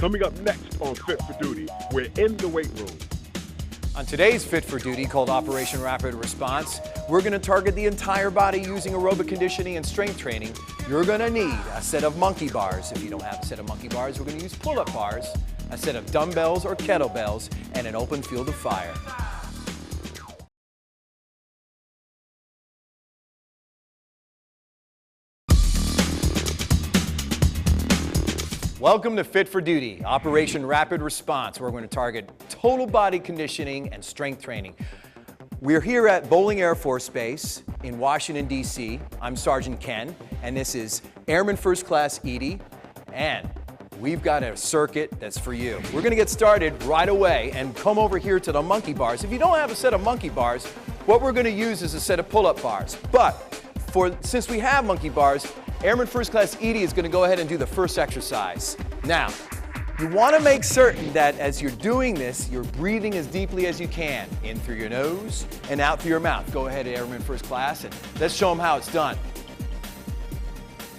Coming up next on Fit for Duty, we're in the weight room. On today's Fit for Duty, called Operation Rapid Response, we're going to target the entire body using aerobic conditioning and strength training. You're going to need a set of monkey bars. If you don't have a set of monkey bars, we're going to use pull-up bars, a set of dumbbells or kettlebells, and an open field of fire. Welcome to Fit for Duty, Operation Rapid Response, where we're going to target total body conditioning and strength training. We're here at Bolling Air Force Base in Washington, D.C. I'm Sergeant Ken, and this is Airman First Class Edie, and we've got a circuit that's for you. We're going to get started right away and come over here to the monkey bars. If you don't have a set of monkey bars, what we're going to use is a set of pull-up bars. But since we have monkey bars, Airman First Class Edie is going to go ahead and do the first exercise. Now, you want to make certain that as you're doing this, you're breathing as deeply as you can, in through your nose and out through your mouth. Go ahead, Airman First Class, and let's show him how it's done.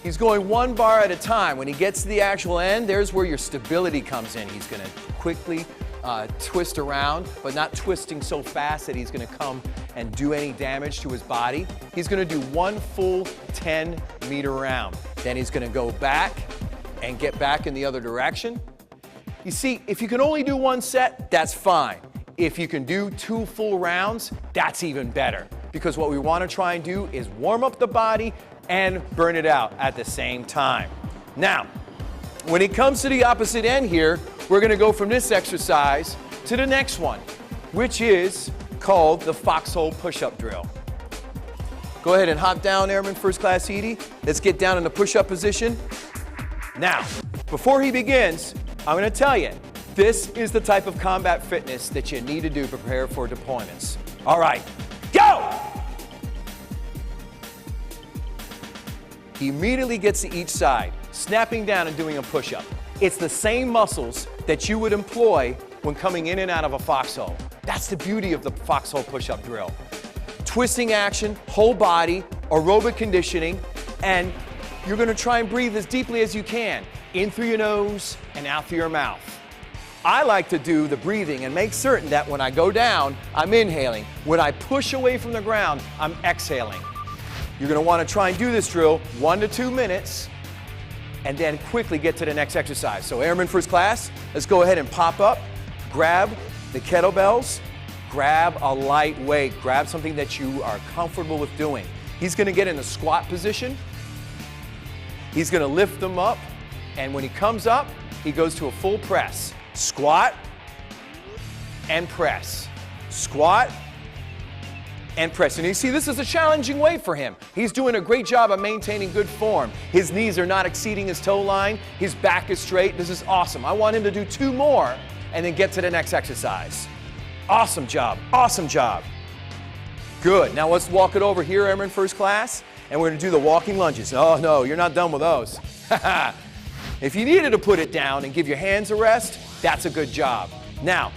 He's going one bar at a time. When he gets to the actual end, there's where your stability comes in. He's going to quickly twist around, but not twisting so fast that he's going to come and do any damage to his body. He's going to do one full 10-meter round. Then he's going to go back and get back in the other direction. You see, if you can only do one set, that's fine. If you can do 2 full rounds, that's even better. Because what we want to try and do is warm up the body and burn it out at the same time. Now, when it comes to the opposite end here, we're going to go from this exercise to the next one, which is called the foxhole push-up drill. Go ahead and hop down, Airman First Class Edie. Let's get down in the push-up position. Now, before he begins, I'm going to tell you, this is the type of combat fitness that you need to do to prepare for deployments. All right, go! He immediately gets to each side, snapping down and doing a push-up. It's the same muscles that you would employ when coming in and out of a foxhole. That's the beauty of the foxhole push-up drill. Twisting action, whole body, aerobic conditioning, and you're going to try and breathe as deeply as you can, in through your nose and out through your mouth. I like to do the breathing and make certain that when I go down, I'm inhaling. When I push away from the ground, I'm exhaling. You're going to want to try and do this drill 1 to 2 minutes and then quickly get to the next exercise. So Airman First Class, let's go ahead and pop up, grab the kettlebells, grab a light weight, grab something that you are comfortable with doing. He's going to get in the squat position. He's going to lift them up, and when he comes up, he goes to a full press. Squat and press. Squat and press. And you see, this is a challenging weight for him. He's doing a great job of maintaining good form. His knees are not exceeding his toe line. His back is straight. This is awesome. I want him to do 2 more and then get to the next exercise. Awesome job. Awesome job. Good. Now let's walk it over here, Airman First Class, and we're going to do the walking lunges. Oh, no, you're not done with those. If you needed to put it down and give your hands a rest, that's a good job. Now,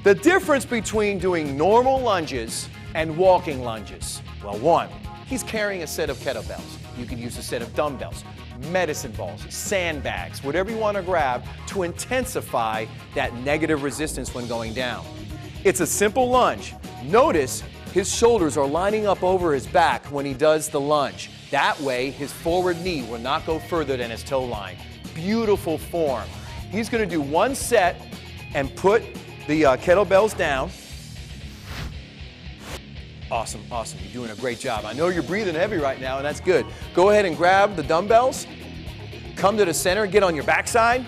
the difference between doing normal lunges and walking lunges. Well, one, he's carrying a set of kettlebells. You can use a set of dumbbells, medicine balls, sandbags, whatever you want to grab to intensify that negative resistance when going down. It's a simple lunge. Notice his shoulders are lining up over his back when he does the lunge. That way, his forward knee will not go further than his toe line. Beautiful form. He's going to do 1 set and put the kettlebells down. Awesome, awesome. You're doing a great job. I know you're breathing heavy right now, and that's good. Go ahead and grab the dumbbells. Come to the center, get on your backside.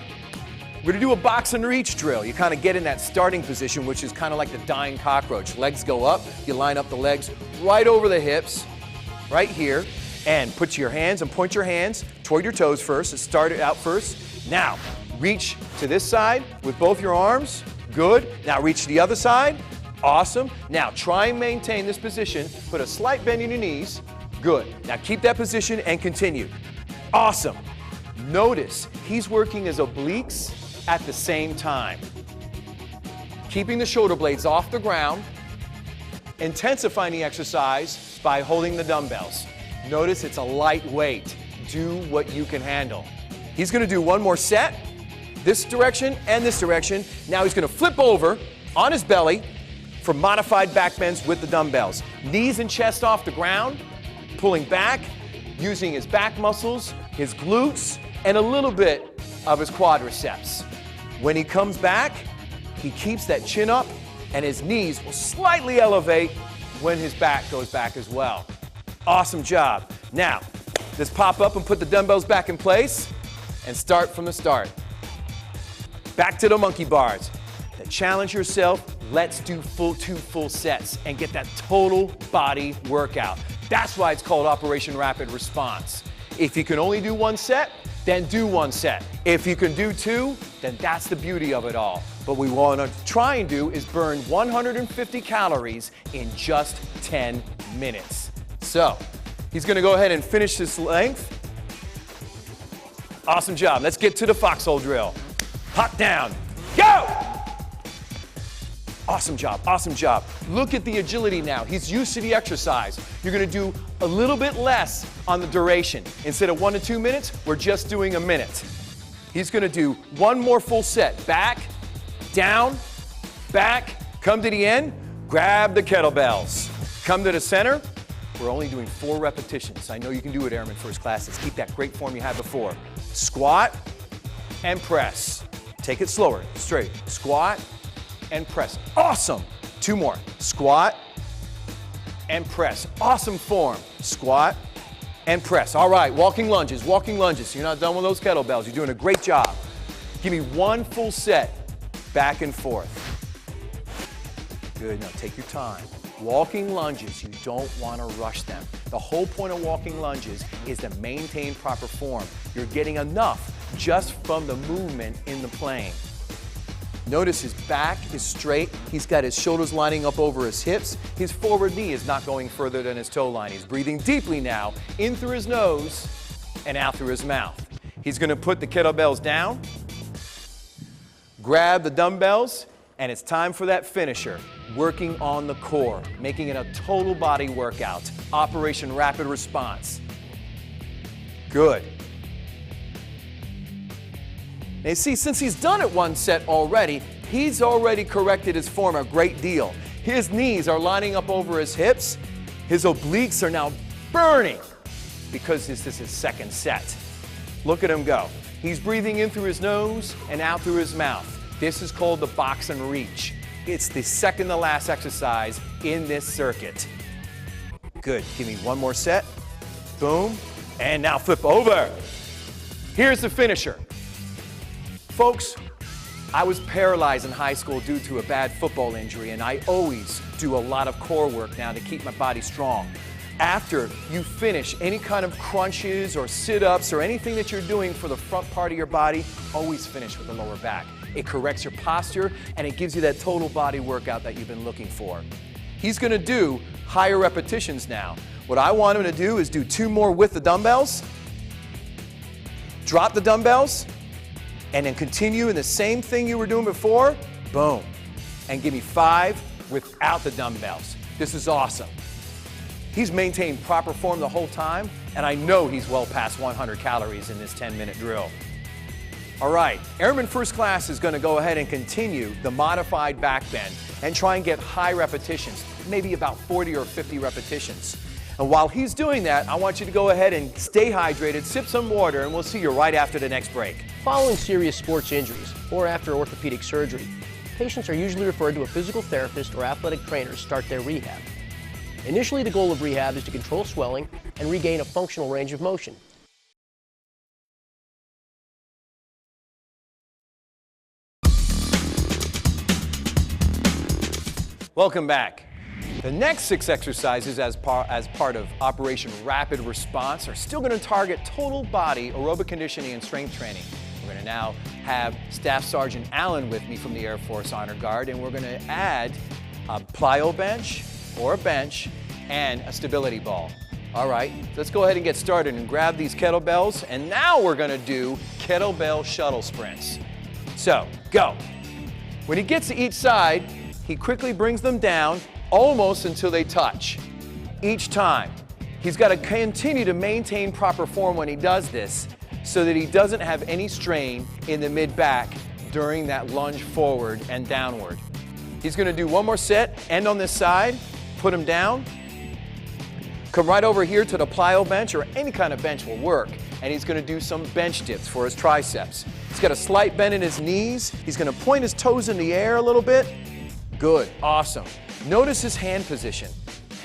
We're going to do a box and reach drill. You kind of get in that starting position, which is kind of like the dying cockroach. Legs go up. You line up the legs right over the hips, right here, and put your hands and point your hands toward your toes first. Let's start it out first. Now, reach to this side with both your arms. Good. Now reach to the other side. Awesome. Now try and maintain this position. Put a slight bend in your knees. Good. Now keep that position and continue. Awesome. Notice he's working his obliques at the same time. Keeping the shoulder blades off the ground. Intensifying the exercise by holding the dumbbells. Notice it's a light weight. Do what you can handle. He's going to do 1 more set, this direction and this direction. Now he's going to flip over on his belly for modified back bends with the dumbbells. Knees and chest off the ground, pulling back, using his back muscles, his glutes, and a little bit of his quadriceps. When he comes back, he keeps that chin up, and his knees will slightly elevate when his back goes back as well. Awesome job. Now, just pop up and put the dumbbells back in place and start from the start. Back to the monkey bars. Now challenge yourself. Let's do two full sets and get that total body workout. That's why it's called Operation Rapid Response. If you can only do one set, then do one set. If you can do two, then that's the beauty of it all. What we want to try and do is burn 150 calories in just 10 minutes. So, he's going to go ahead and finish this length. Awesome job. Let's get to the foxhole drill. Hop down. Go! Awesome job, awesome job. Look at the agility now. He's used to the exercise. You're gonna do a little bit less on the duration. Instead of 1 to 2 minutes, we're just doing a minute. He's gonna do one more full set. Back, down, back, come to the end, grab the kettlebells. Come to the center. We're only doing 4 repetitions. I know you can do it, Airman First Classes. Keep that great form you had before. Squat and press. Take it slower, straight. Squat and press. Awesome. 2 more. Squat and press. Awesome form. Squat and press. All right, walking lunges, walking lunges. You're not done with those kettlebells. You're doing a great job. Give me 1 full set, back and forth. Good, now take your time. Walking lunges, you don't want to rush them. The whole point of walking lunges is to maintain proper form. You're getting enough just from the movement in the plane. Notice his back is straight. He's got his shoulders lining up over his hips. His forward knee is not going further than his toe line. He's breathing deeply now, in through his nose and out through his mouth. He's going to put the kettlebells down, grab the dumbbells, and it's time for that finisher. Working on the core, making it a total body workout. Operation Rapid Response. Good. Now you see, since he's done it 1 set already, he's already corrected his form a great deal. His knees are lining up over his hips. His obliques are now burning because this is his 2nd set. Look at him go. He's breathing in through his nose and out through his mouth. This is called the box and reach. It's the second to last exercise in this circuit. Good. Give me 1 more set. Boom. And now flip over. Here's the finisher. Folks, I was paralyzed in high school due to a bad football injury, and I always do a lot of core work now to keep my body strong. After you finish any kind of crunches or sit-ups or anything that you're doing for the front part of your body, always finish with the lower back. It corrects your posture, and it gives you that total body workout that you've been looking for. He's going to do higher repetitions now. What I want him to do is do 2 more with the dumbbells, drop the dumbbells, and then continue in the same thing you were doing before, boom. And give me 5 without the dumbbells. This is awesome. He's maintained proper form the whole time, and I know he's well past 100 calories in this 10-minute drill. All right, Airman First Class is going to go ahead and continue the modified back bend and try and get high repetitions, maybe about 40 or 50 repetitions. And while he's doing that, I want you to go ahead and stay hydrated, sip some water, and we'll see you right after the next break. Following serious sports injuries or after orthopedic surgery, patients are usually referred to a physical therapist or athletic trainer to start their rehab. Initially, the goal of rehab is to control swelling and regain a functional range of motion. Welcome back. The next 6 exercises as part of Operation Rapid Response are still going to target total body aerobic conditioning and strength training. We're going to now have Staff Sergeant Allen with me from the Air Force Honor Guard, and we're going to add a plyo bench or a bench and a stability ball. All right, let's go ahead and get started and grab these kettlebells, and now we're going to do kettlebell shuttle sprints. So, go. When he gets to each side, he quickly brings them down almost until they touch. Each time. He's got to continue to maintain proper form when he does this so that he doesn't have any strain in the mid-back during that lunge forward and downward. He's going to do one more set, end on this side, put him down, come right over here to the plyo bench, or any kind of bench will work, and he's going to do some bench dips for his triceps. He's got a slight bend in his knees. He's going to point his toes in the air a little bit. Good, awesome. Notice his hand position.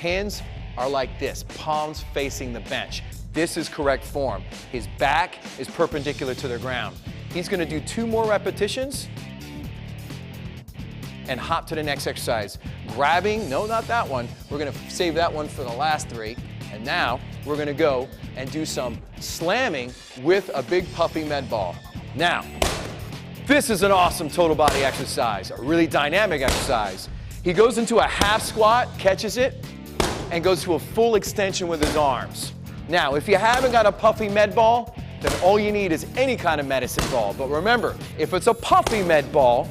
Hands are like this, palms facing the bench. This is correct form. His back is perpendicular to the ground. He's going to do 2 more repetitions and hop to the next exercise. Grabbing, no, not that one. We're going to save that one for the last 3. And now we're going to go and do some slamming with a big puffy med ball. Now, this is an awesome total body exercise, a really dynamic exercise. He goes into a half squat, catches it, and goes to a full extension with his arms. Now, if you haven't got a puffy med ball, then all you need is any kind of medicine ball. But remember, if it's a puffy med ball,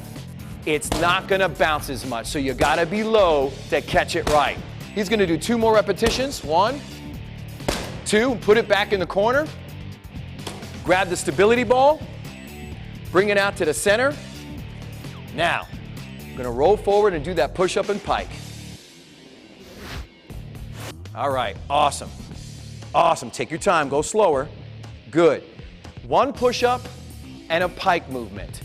it's not going to bounce as much, so you got to be low to catch it right. He's going to do 2 more repetitions. 1, 2, put it back in the corner. Grab the stability ball, bring it out to the center. Now, I'm going to roll forward and do that push-up and pike. All right, awesome. Awesome, take your time, go slower. Good. 1 push-up and a pike movement.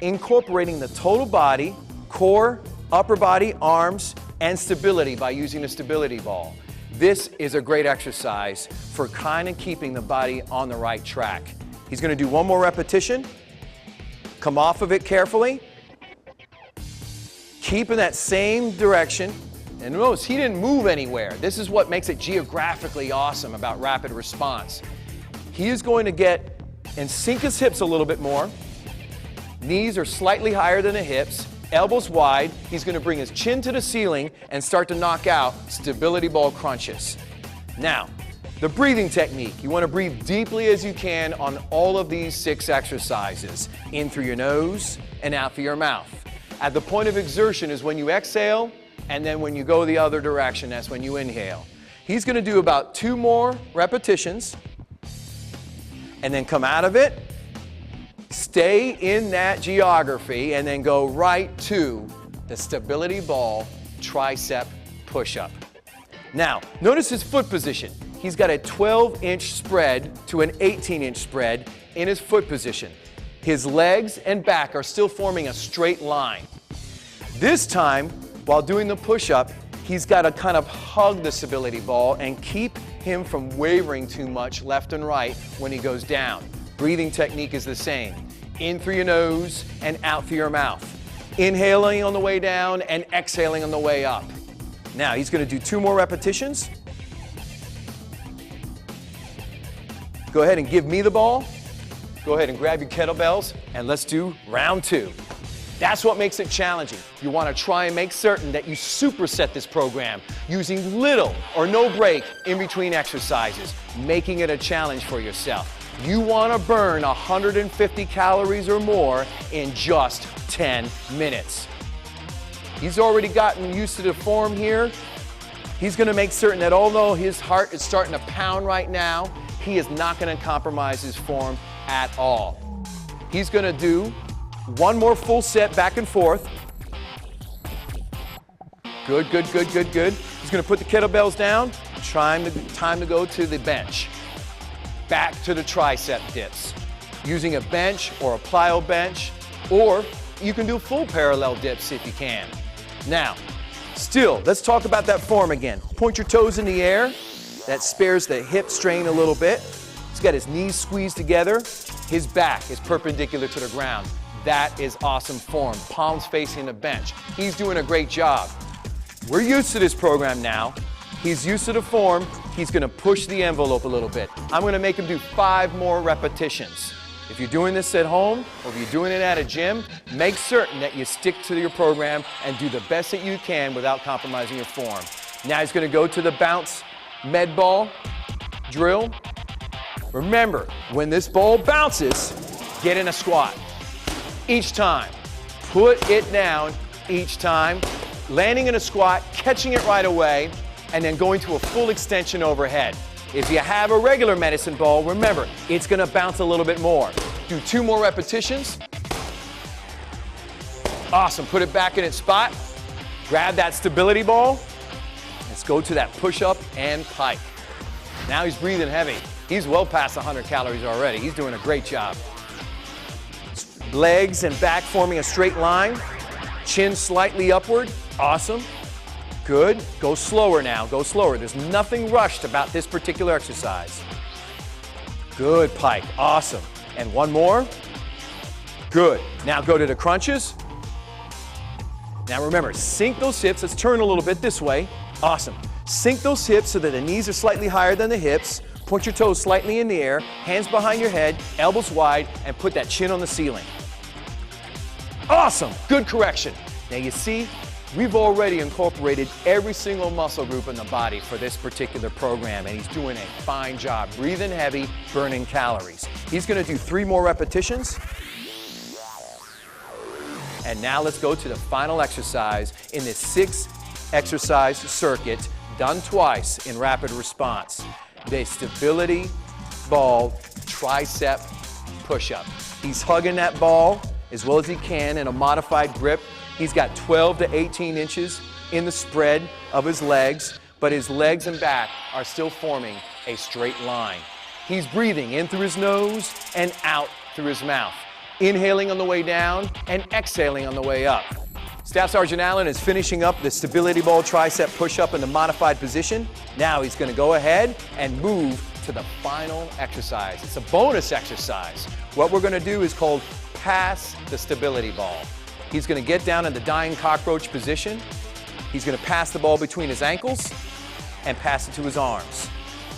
Incorporating the total body, core, upper body, arms, and stability by using the stability ball. This is a great exercise for kind of keeping the body on the right track. He's going to do 1 more repetition. Come off of it carefully. Keep in that same direction. And notice he didn't move anywhere. This is what makes it geographically awesome about rapid response. He is going to get and sink his hips a little bit more. Knees are slightly higher than the hips, elbows wide. He's going to bring his chin to the ceiling and start to knock out stability ball crunches. Now, the breathing technique. You want to breathe deeply as you can on all of these 6 exercises. In through your nose and out through your mouth. At the point of exertion is when you exhale, and then when you go the other direction, that's when you inhale. He's going to do about 2 more repetitions, and then come out of it, stay in that geography, and then go right to the stability ball tricep push-up. Now, notice his foot position. He's got a 12-inch spread to an 18-inch spread in his foot position. His legs and back are still forming a straight line. This time, while doing the push-up, he's got to kind of hug the stability ball and keep him from wavering too much left and right when he goes down. Breathing technique is the same. In through your nose and out through your mouth. Inhaling on the way down and exhaling on the way up. Now he's going to do 2 more repetitions. Go ahead and give me the ball. Go ahead and grab your kettlebells and let's do round 2. That's what makes it challenging. You want to try and make certain that you superset this program using little or no break in between exercises, making it a challenge for yourself. You want to burn 150 calories or more in just 10 minutes. He's already gotten used to the form here. He's going to make certain that although his heart is starting to pound right now, he is not going to compromise his form at all. He's going to do 1 more full set back and forth. Good, good, good, good, good. He's going to put the kettlebells down. Time to go to the bench. Back to the tricep dips. Using a bench or a plyo bench, or you can do full parallel dips if you can. Now, still, let's talk about that form again. Point your toes in the air. That spares the hip strain a little bit. He's got his knees squeezed together. His back is perpendicular to the ground. That is awesome form. Palms facing the bench. He's doing a great job. We're used to this program now. He's used to the form. He's going to push the envelope a little bit. I'm going to make him do 5 more repetitions. If you're doing this at home or if you're doing it at a gym, make certain that you stick to your program and do the best that you can without compromising your form. Now he's going to go to the bounce med ball drill. Remember, when this ball bounces, get in a squat. Each time. Put it down each time. Landing in a squat, catching it right away, and then going to a full extension overhead. If you have a regular medicine ball, remember, it's going to bounce a little bit more. Do 2 more repetitions. Awesome. Put it back in its spot. Grab that stability ball. Let's go to that push-up and pike. Now he's breathing heavy. He's well past 100 calories already. He's doing a great job. Legs and back forming a straight line. Chin slightly upward. Awesome. Good. Go slower now. Go slower. There's nothing rushed about this particular exercise. Good pike. Awesome. And 1 more. Good. Now go to the crunches. Now remember, sink those hips. Let's turn a little bit this way. Awesome. Sink those hips so that the knees are slightly higher than the hips. Point your toes slightly in the air, hands behind your head, elbows wide, and put that chin on the ceiling. Awesome. Good correction. Now you see, we've already incorporated every single muscle group in the body for this particular program, and he's doing a fine job. Breathing heavy, burning calories. He's going to do 3 more repetitions. And now let's go to the final exercise in this 6-exercise circuit, done twice in rapid response. The stability ball tricep push-up. He's hugging that ball as well as he can in a modified grip. He's got 12 to 18 inches in the spread of his legs, but his legs and back are still forming a straight line. He's breathing in through his nose and out through his mouth. Inhaling on the way down and exhaling on the way up. Staff Sergeant Allen is finishing up the stability ball tricep push-up in the modified position. Now he's going to go ahead and move to the final exercise. It's a bonus exercise. What we're going to do is called pass the stability ball. He's going to get down in the dying cockroach position. He's going to pass the ball between his ankles and pass it to his arms.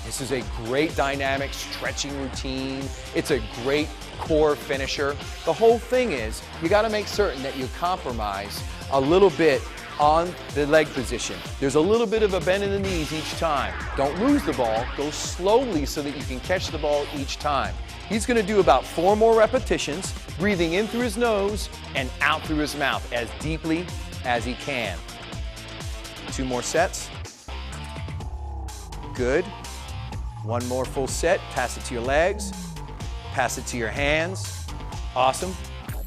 This is a great dynamic stretching routine. It's a great core finisher. The whole thing is you got to make certain that you compromise a little bit on the leg position. There's a little bit of a bend in the knees each time. Don't lose the ball. Go slowly so that you can catch the ball each time. He's going to do about 4 more repetitions, breathing in through his nose and out through his mouth as deeply as he can. 2 more sets. Good. 1 more full set. Pass it to your legs. Pass it to your hands. Awesome.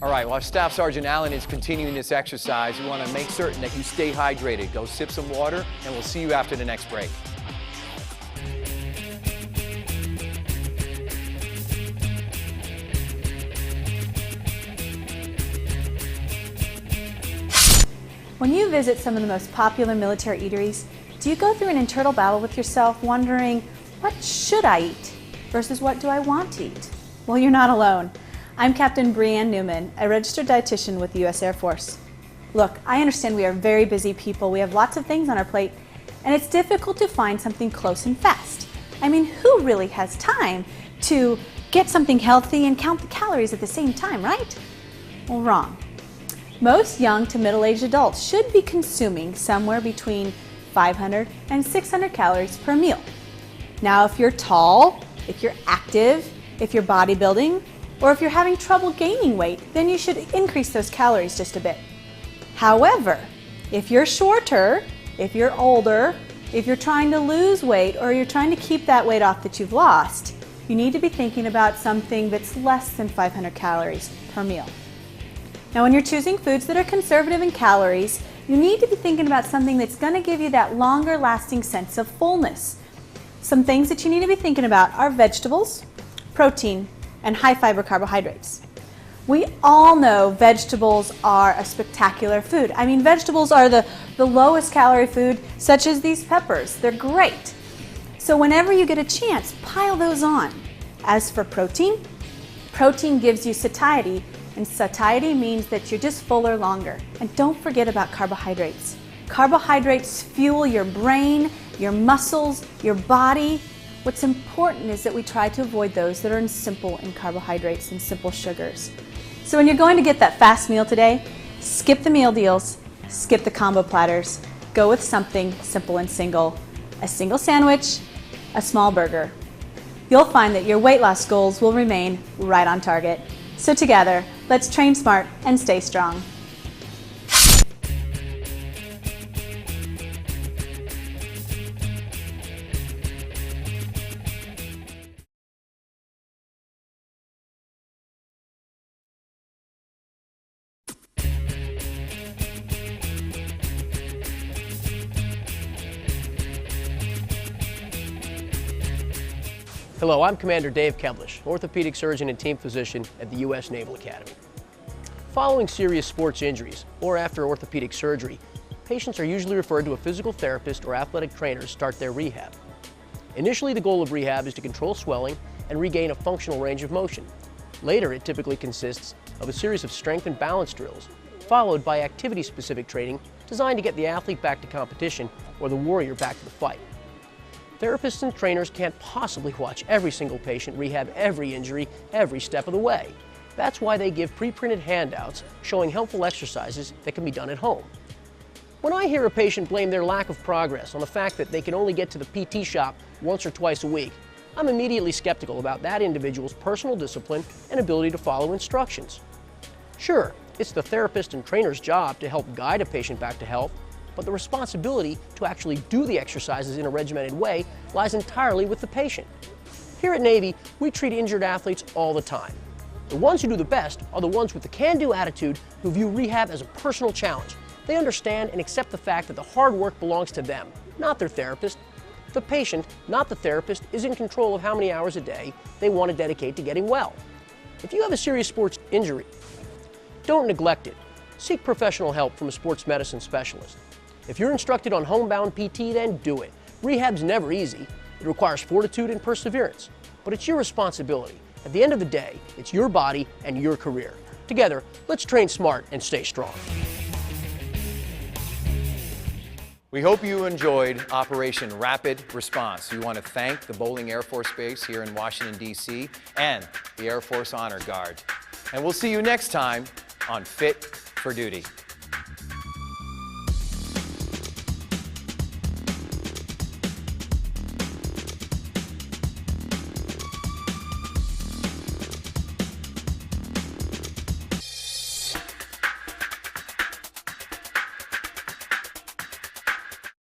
All right, while Staff Sergeant Allen is continuing this exercise, we want to make certain that you stay hydrated. Go sip some water, and we'll see you after the next break. When you visit some of the most popular military eateries, do you go through an internal battle with yourself wondering, what should I eat versus what do I want to eat? Well, you're not alone. I'm Captain Breanne Newman, a registered dietitian with the U.S. Air Force. Look, I understand we are very busy people. We have lots of things on our plate, and it's difficult to find something close and fast. I mean, who really has time to get something healthy and count the calories at the same time, right? Well, wrong. Most young to middle-aged adults should be consuming somewhere between 500 and 600 calories per meal. Now, if you're tall, if you're active, if you're bodybuilding, or if you're having trouble gaining weight, then you should increase those calories just a bit. However, if you're shorter, if you're older, if you're trying to lose weight, or you're trying to keep that weight off that you've lost, you need to be thinking about something that's less than 500 calories per meal. Now, when you're choosing foods that are conservative in calories, you need to be thinking about something that's going to give you that longer lasting sense of fullness. Some things that you need to be thinking about are vegetables, protein, and high fiber carbohydrates. We all know vegetables are a spectacular food. I mean, vegetables are the lowest calorie food, such as these peppers. They're great. So whenever you get a chance, pile those on. As for protein, protein gives you satiety, and satiety means that you're just fuller longer. And don't forget about carbohydrates. Carbohydrates fuel your brain, your muscles, your body. What's important is that we try to avoid those that are simple in carbohydrates and simple sugars. So when you're going to get that fast meal today, skip the meal deals, skip the combo platters, go with something simple and single. A single sandwich, a small burger. You'll find that your weight loss goals will remain right on target. So together, let's train smart and stay strong. Hello, I'm Commander Dave Kevlish, orthopedic surgeon and team physician at the U.S. Naval Academy. Following serious sports injuries or after orthopedic surgery, patients are usually referred to a physical therapist or athletic trainer to start their rehab. Initially, the goal of rehab is to control swelling and regain a functional range of motion. Later, it typically consists of a series of strength and balance drills, followed by activity-specific training designed to get the athlete back to competition or the warrior back to the fight. Therapists and trainers can't possibly watch every single patient rehab every injury every step of the way. That's why they give pre-printed handouts showing helpful exercises that can be done at home. When I hear a patient blame their lack of progress on the fact that they can only get to the PT shop once or twice a week, I'm immediately skeptical about that individual's personal discipline and ability to follow instructions. Sure, it's the therapist and trainer's job to help guide a patient back to health, but the responsibility to actually do the exercises in a regimented way lies entirely with the patient. Here at Navy, we treat injured athletes all the time. The ones who do the best are the ones with the can-do attitude who view rehab as a personal challenge. They understand and accept the fact that the hard work belongs to them, not their therapist. The patient, not the therapist, is in control of how many hours a day they want to dedicate to getting well. If you have a serious sports injury, don't neglect it. Seek professional help from a sports medicine specialist. If you're instructed on homebound PT, then do it. Rehab's never easy. It requires fortitude and perseverance, but it's your responsibility. At the end of the day, it's your body and your career. Together, let's train smart and stay strong. We hope you enjoyed Operation Rapid Response. We want to thank the Bolling Air Force Base here in Washington, D.C. and the Air Force Honor Guard. And we'll see you next time on Fit for Duty.